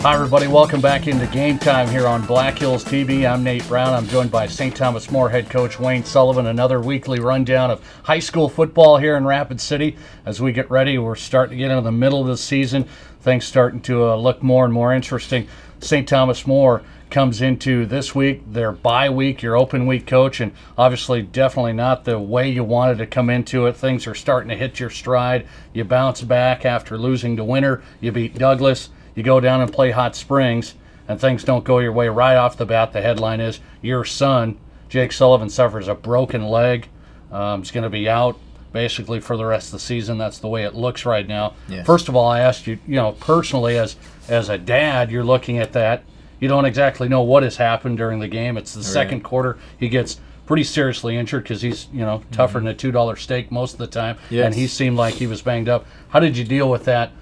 Hi, everybody. Welcome back into Game Time here on Black Hills TV. I'm Nate Brown. I'm joined by St. Thomas More head coach Wayne Sullivan. Another weekly rundown of high school football here in Rapid City. As we get ready, we're starting to get into the middle of the season. Things starting to look more and more interesting. St. Thomas More comes into this week, their bye week, your open week, coach, and obviously definitely not the way you wanted to come into it. Things are starting to hit your stride. You bounce back after losing to Winter. You beat Douglas. You go down and play Hot Springs, and things don't go your way right off the bat. The headline is your son, Jake Sullivan, suffers a broken leg. He's going to be out basically for the rest of the season. That's the way it looks right now. Yes. First of all, I asked you, personally as a dad, you're looking at that. You don't exactly know what has happened during the game. It's the second quarter. He gets pretty seriously injured because he's, tougher than a $2 steak most of the time, and he seemed like he was banged up. How did you deal with that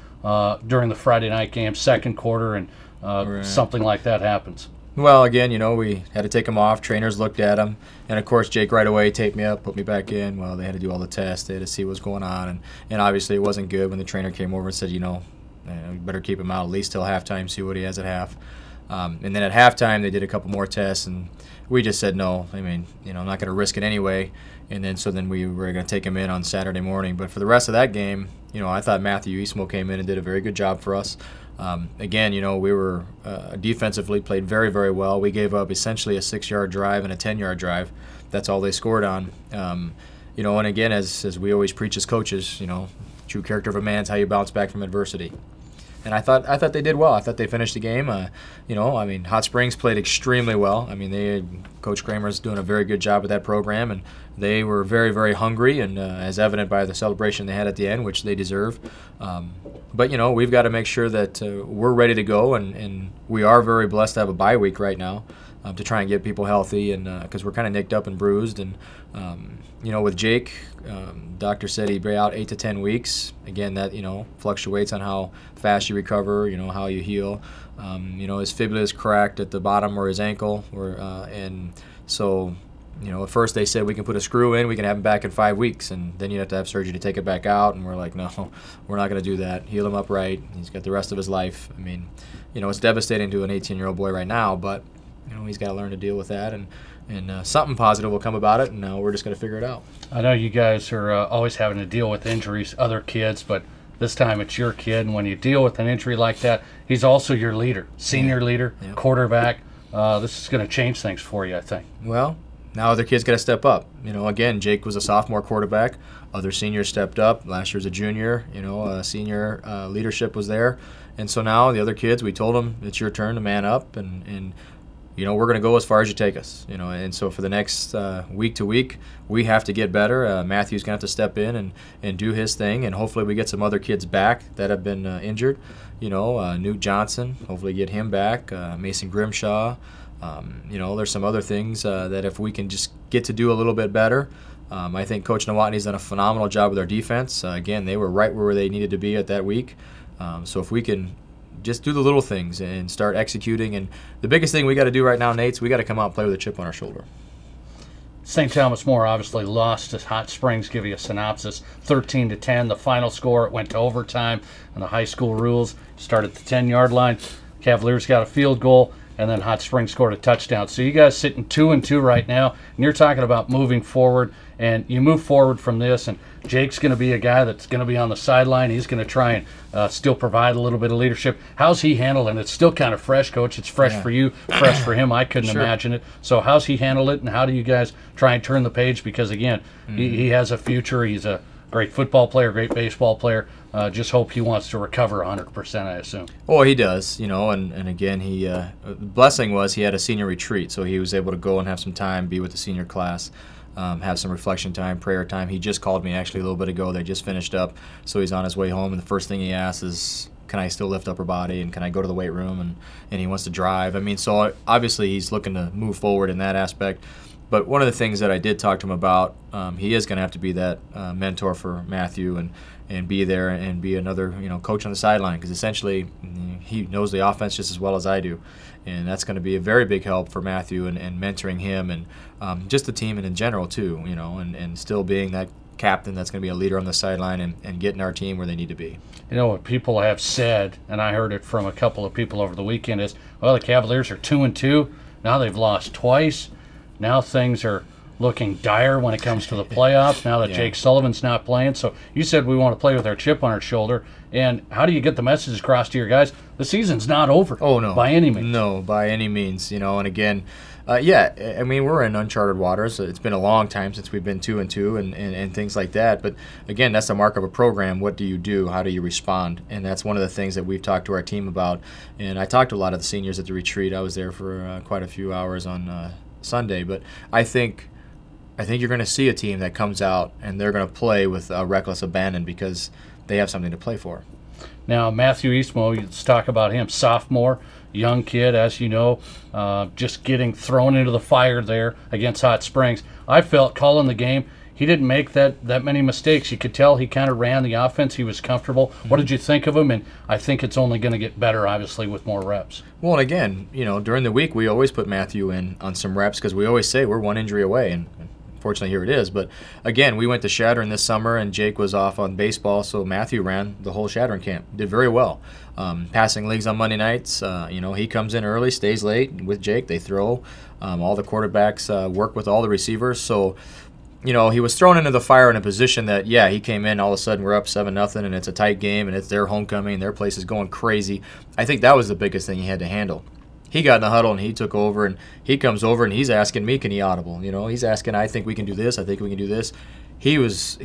during the Friday night game, second quarter, and something like that happens? Well, again, we had to take him off. Trainers looked at him. And, of course, Jake right away taped me up, put me back in. Well, they had to do all the tests. They had to see what was going on. And obviously it wasn't good when the trainer came over and said, you better keep him out at least till halftime, see what he has at half. And then at halftime they did a couple more tests, and we just said no. I mean, I'm not going to risk it anyway. And then we were going to take him in on Saturday morning. But for the rest of that game, I thought Matthew Eastmo came in and did a very good job for us. Again, we were defensively played very, very well. We gave up essentially a 6-yard drive and a 10-yard drive. That's all they scored on. And again, as we always preach as coaches, true character of a man is how you bounce back from adversity. And I thought they did well. I thought they finished the game. Hot Springs played extremely well. Coach Kramer's doing a very good job with that program, and they were very, very hungry, and as evident by the celebration they had at the end, which they deserve. But we've got to make sure that we're ready to go, and we are very blessed to have a bye week right now to try and get people healthy, and because we're kind of nicked up and bruised, and with Jake, doctor said he'd be out 8 to 10 weeks. Again, that fluctuates on how fast you recover, how you heal. His fibula is cracked at the bottom or his ankle, and so at first they said we can put a screw in, we can have him back in 5 weeks, and then you have to have surgery to take it back out. And we're like, no, we're not going to do that. Heal him up right. He's got the rest of his life. It's devastating to an 18-year-old boy right now, but he's got to learn to deal with that, and something positive will come about it, and now we're just going to figure it out. I know you guys are always having to deal with injuries, other kids, but this time it's your kid, and when you deal with an injury like that, he's also your leader, senior leader, quarterback. This is going to change things for you, I think. Well, now other kids got to step up. Again, Jake was a sophomore quarterback. Other seniors stepped up. Last year's a junior. Senior leadership was there. And so now the other kids, we told them, it's your turn to man up, and we're going to go as far as you take us. And so for the next week to week, we have to get better. Matthew's going to have to step in and do his thing, and hopefully we get some other kids back that have been injured. Newt Johnson, hopefully get him back. Mason Grimshaw. There's some other things that if we can just get to do a little bit better. I think Coach Nowotny's done a phenomenal job with our defense. Again, they were right where they needed to be at that week. So if we can just do the little things and start executing. And the biggest thing we got to do right now, Nate, is we got to come out and play with a chip on our shoulder. St. Thomas More obviously lost to Hot Springs. Give you a synopsis: 13-10. The final score, it went to overtime, and the high school rules start at the 10-yard line. Cavaliers got a field goal, and then Hot Springs scored a touchdown. So you guys sitting 2-2 right now, and you're talking about moving forward, and you move forward from this, and Jake's going to be a guy that's going to be on the sideline. He's going to try and still provide a little bit of leadership. How's he handled it? It's still kind of fresh, Coach. It's fresh for you, fresh for him. I couldn't imagine it. So how's he handled it, and how do you guys try and turn the page? Because, again, he has a future. He's a great football player, great baseball player. Just hope he wants to recover 100%, I assume. Well, he does, and again, the blessing was he had a senior retreat, so he was able to go and have some time, be with the senior class, have some reflection time, prayer time. He just called me actually a little bit ago. They just finished up, so he's on his way home, and the first thing he asks is, can I still lift upper body, and can I go to the weight room, and he wants to drive. So obviously he's looking to move forward in that aspect. But one of the things that I did talk to him about, he is going to have to be that mentor for Matthew and be there and be another coach on the sideline, because essentially he knows the offense just as well as I do, and that's going to be a very big help for Matthew and mentoring him and just the team and in general too, and still being that captain that's going to be a leader on the sideline and getting our team where they need to be. You know what people have said, and I heard it from a couple of people over the weekend, is, well, the Cavaliers are 2-2. Now they've lost twice. Now things are looking dire when it comes to the playoffs, now that Jake Sullivan's not playing. So you said we want to play with our chip on our shoulder. And how do you get the message across to your guys? The season's not over. Oh, no. By any means. No, by any means. And again, I mean, we're in uncharted waters. It's been a long time since we've been 2-2 and things like that. But again, that's the mark of a program. What do you do? How do you respond? And that's one of the things that we've talked to our team about. And I talked to a lot of the seniors at the retreat. I was there for quite a few hours on Sunday. But I think you're going to see a team that comes out and they're going to play with reckless abandon because they have something to play for. Now, Matthew Eastmo, let's talk about him. Sophomore, young kid, as you know, just getting thrown into the fire there against Hot Springs. I felt calling the game, he didn't make that many mistakes. You could tell he kind of ran the offense. He was comfortable. Mm-hmm. What did you think of him? And I think it's only going to get better, obviously, with more reps. Well, and again, during the week, we always put Matthew in on some reps because we always say we're one injury away, and fortunately, here it is. But again, we went to Shadron this summer, and Jake was off on baseball, so Matthew ran the whole Shadron camp. Did very well. Passing leagues on Monday nights, he comes in early, stays late with Jake. They throw. All the quarterbacks work with all the receivers. So, he was thrown into the fire in a position that, he came in, all of a sudden we're up 7-0, and it's a tight game, and it's their homecoming, and their place is going crazy. I think that was the biggest thing he had to handle. He got in the huddle and he took over, and he comes over and he's asking me, can he audible? He's asking, I think we can do this. I think we can do this. He was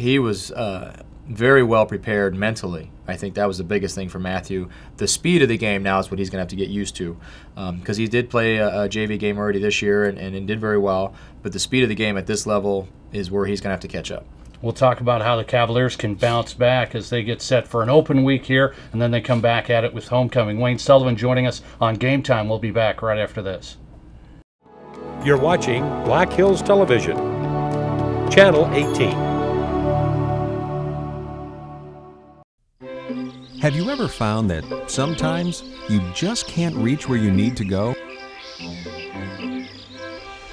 very well prepared mentally. I think that was the biggest thing for Matthew. The speed of the game now is what he's going to have to get used to, because he did play a JV game already this year and did very well. But the speed of the game at this level is where he's going to have to catch up. We'll talk about how the Cavaliers can bounce back as they get set for an open week here, and then they come back at it with homecoming. Wayne Sullivan joining us on Game Time. We'll be back right after this. You're watching Black Hills Television, Channel 18. Have you ever found that sometimes you just can't reach where you need to go?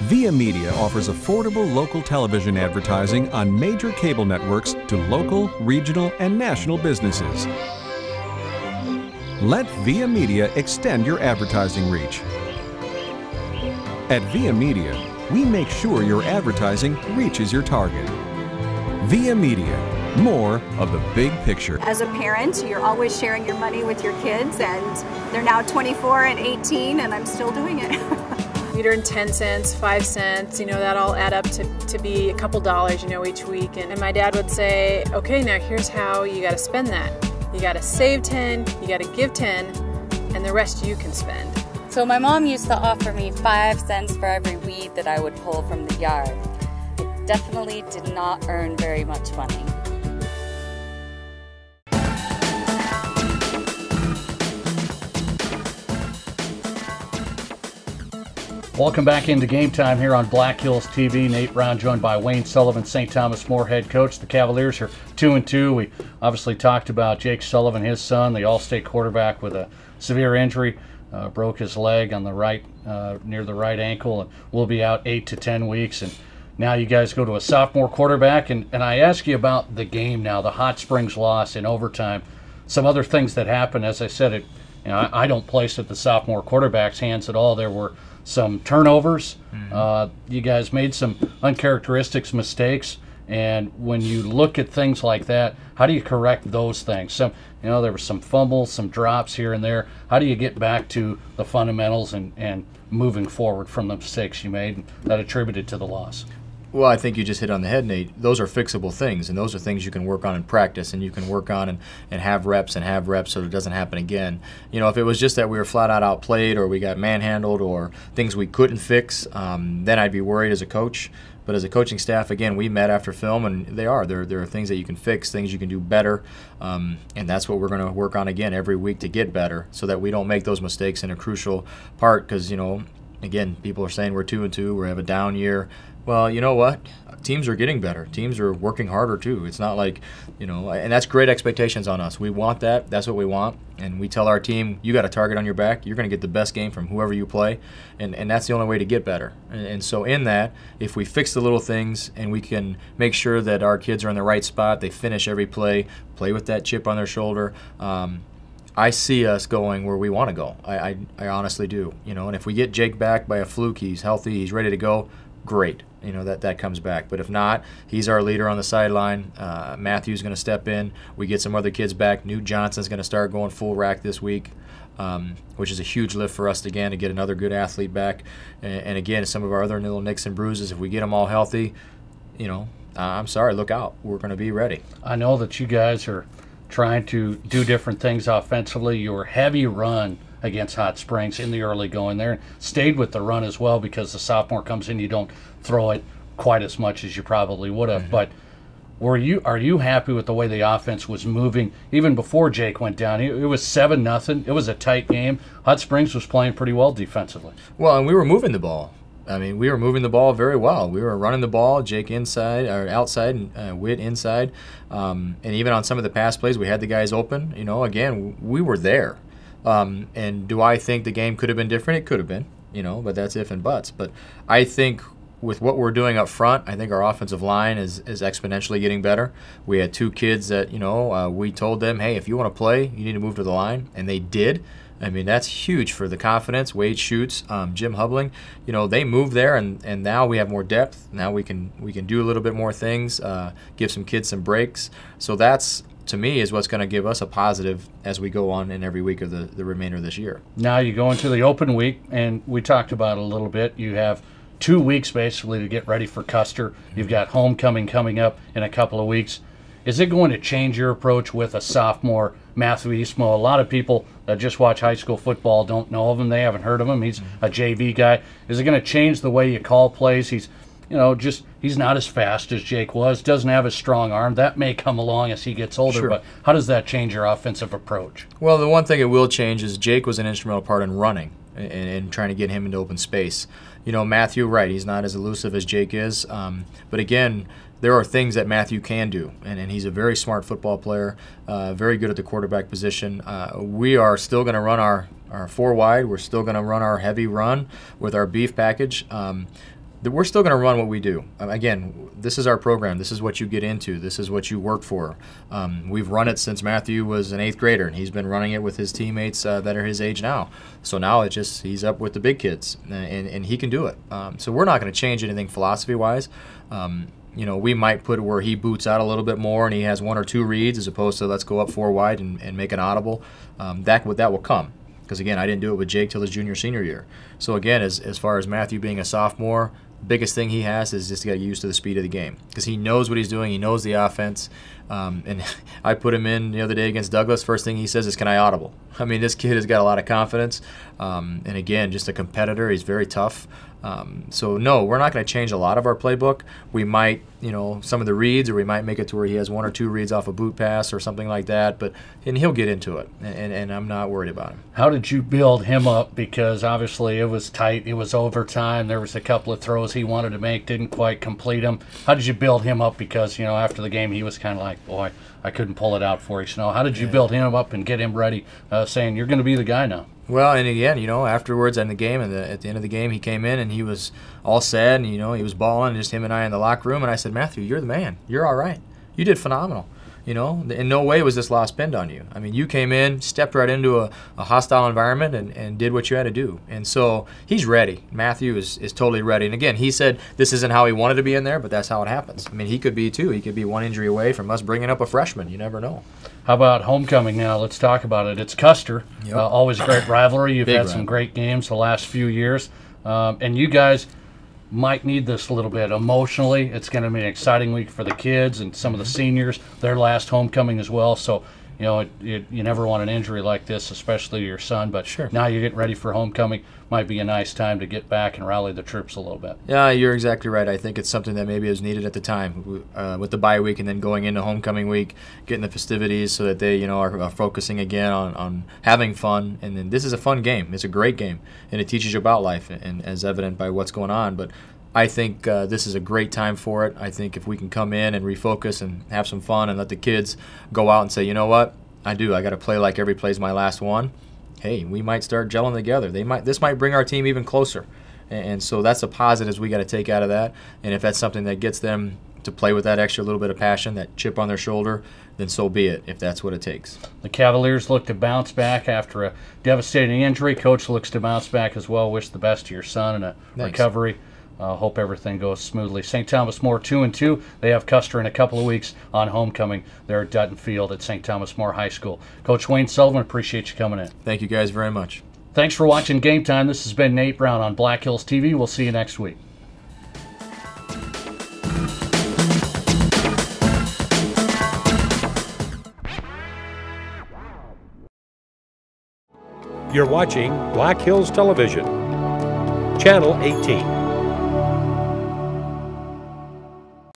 Via Media offers affordable local television advertising on major cable networks to local, regional, and national businesses. Let Via Media extend your advertising reach. At Via Media, we make sure your advertising reaches your target. Via Media, more of the big picture. As a parent, you're always sharing your money with your kids, and they're now 24 and 18, and I'm still doing it. We'd earn 10 cents, 5 cents, that all add up to be a couple dollars, each week. And my dad would say, okay, now here's how you gotta spend that. You gotta save 10, you gotta give 10, and the rest you can spend. So my mom used to offer me 5 cents for every weed that I would pull from the yard. I definitely did not earn very much money. Welcome back into Game Time here on Black Hills TV. Nate Brown joined by Wayne Sullivan, St. Thomas More head coach. The Cavaliers are 2-2. We obviously talked about Jake Sullivan, his son, the All-State quarterback with a severe injury. Broke his leg on the right, near the right ankle, and will be out 8 to 10 weeks. And now you guys go to a sophomore quarterback. And I ask you about the game now, the Hot Springs loss in overtime. Some other things that happened, as I said, I don't place at the sophomore quarterback's hands at all. There were some turnovers. You guys made some uncharacteristic mistakes, and when you look at things like that, how do you correct those things? There were some fumbles, some drops here and there. How do you get back to the fundamentals and moving forward from the mistakes you made that attributed to the loss? Well, I think you just hit on the head, Nate. Those are fixable things, and those are things you can work on in practice, and you can work on and have reps so it doesn't happen again. If it was just that we were flat out outplayed or we got manhandled or things we couldn't fix, then I'd be worried as a coach. But as a coaching staff, again, we met after film, and there are things that you can fix, things you can do better, and that's what we're going to work on again every week to get better so that we don't make those mistakes in a crucial part because, again, people are saying we're 2-2, we have a down year. Well, you know what? Teams are getting better. Teams are working harder too. It's not like, and that's great expectations on us. We want that. That's what we want. And we tell our team, you got a target on your back. You're going to get the best game from whoever you play. And that's the only way to get better. And so in that, if we fix the little things and we can make sure that our kids are in the right spot, they finish every play with that chip on their shoulder, I see us going where we want to go. I honestly do. And if we get Jake back by a fluke, he's healthy, he's ready to go, great. That comes back. But if not, he's our leader on the sideline. Matthew's going to step in. We get some other kids back. Newt Johnson's going to start going full rack this week, which is a huge lift for us again to get another good athlete back. And again, some of our other little nicks and bruises, if we get them all healthy, I'm sorry, look out. We're going to be ready. I know that you guys are trying to do different things offensively. Your heavy run against Hot Springs in the early going there, and stayed with the run as well because the sophomore comes in, you don't throw it quite as much as you probably would have. But are you happy with the way the offense was moving even before Jake went down? It was 7-0. It was a tight game. Hot Springs was playing pretty well defensively. Well, and we were moving the ball. We were moving the ball very well. We were running the ball, Jake inside or outside, and Witt inside. And even on some of the pass plays, we had the guys open. Again, we were there. And do I think the game could have been different? It could have been, but that's if and buts. But I think with what we're doing up front, I think our offensive line is exponentially getting better. We had 2 kids that, we told them, hey, if you want to play, you need to move to the line, and they did. That's huge for the confidence. Wade Schutz, Jim Hubling, they moved there, and now we have more depth. Now we can do a little bit more things, give some kids some breaks. So that's, to me, is what's going to give us a positive as we go on in every week of the remainder of this year. Now you go into the open week, and we talked about it a little bit. You have 2 weeks basically to get ready for Custer. You've got homecoming coming up in a couple of weeks. Is it going to change your approach with a sophomore, Matthew Eastmo? A lot of people that just watch high school football don't know of him. They haven't heard of him. He's a JV guy. Is it going to change the way you call plays? He's not as fast as Jake was, doesn't have a strong arm. That may come along as he gets older, Sure. But how does that change your offensive approach? Well, the one thing it will change is Jake was an instrumental part in running and trying to get him into open space. Matthew, right, he's not as elusive as Jake is. But again, there are things that Matthew can do, and he's a very smart football player, very good at the quarterback position. We are still going to run our 4 wide. We're still going to run our heavy run with our beef package. We're still going to run what we do. Again, this is our program. This is what you get into. This is what you work for. We've run it since Matthew was an 8th grader, and he's been running it with his teammates that are his age now. So now he's up with the big kids, and he can do it. So we're not going to change anything philosophy-wise. We might put it where he boots out a little bit more and he has 1 or 2 reads as opposed to let's go up 4 wide and make an audible. That will come. Because, again, I didn't do it with Jake till his senior year. So, again, as far as Matthew being a sophomore, biggest thing he has is just to get used to the speed of the game. Because he knows what he's doing. He knows the offense. And I put him in the other day against Douglas. First thing he says is, can I audible? This kid has got a lot of confidence. And, again, just a competitor. He's very tough. So, no, we're not going to change a lot of our playbook. We might, some of the reads, or we might make it to where he has 1 or 2 reads off a boot pass or something like that. And he'll get into it, and I'm not worried about him. How did you build him up? Because obviously it was tight. It was overtime. There was a couple of throws he wanted to make, didn't quite complete them. How did you build him up? Because, after the game he was kind of like, boy, I couldn't pull it out for you. So how did you build him up and get him ready, saying you're going to be the guy now? Well, and again, afterwards in the game, at the end of the game, he came in and he was all sad, and he was balling, just him and I in the locker room. And I said, Matthew, you're the man. You're all right. You did phenomenal. In no way was this loss pinned on you. You came in, stepped right into a hostile environment and did what you had to do. And so he's ready. Matthew is totally ready. And again, he said this isn't how he wanted to be in there, but that's how it happens. He could be too. He could be 1 injury away from us bringing up a freshman. You never know. How about homecoming now? Let's talk about it. It's Custer. Yep. Always a great rivalry. You've Big had some great games the last few years. And you guys might need this a little bit emotionally. It's going to be an exciting week for the kids and some of the seniors, their last homecoming as well. So, you never want an injury like this, especially your son. But sure. Now you're getting ready for homecoming. Might be a nice time to get back and rally the troops a little bit. Yeah, you're exactly right. I think it's something that maybe was needed at the time with the bye week and then going into homecoming week, getting the festivities so that they, are focusing again on having fun. And then this is a fun game. It's a great game, and it teaches you about life, and as evident by what's going on. But I think this is a great time for it. I think if we can come in and refocus and have some fun and let the kids go out and say, you know what, I got to play like every play's my last one. Hey, we might start gelling together. This might bring our team even closer. And so that's a positives we got to take out of that. And if that's something that gets them to play with that extra little bit of passion, that chip on their shoulder, then so be it, if that's what it takes. The Cavaliers look to bounce back after a devastating injury. Coach looks to bounce back as well. Wish the best to your son in a recovery. Hope everything goes smoothly. St. Thomas More 2-2. They have Custer in a couple of weeks on homecoming there at Dutton Field at St. Thomas More High School. Coach Wayne Sullivan, appreciate you coming in. Thank you guys very much. Thanks for watching Game Time. This has been Nate Brown on Black Hills TV. We'll see you next week. You're watching Black Hills Television, Channel 18.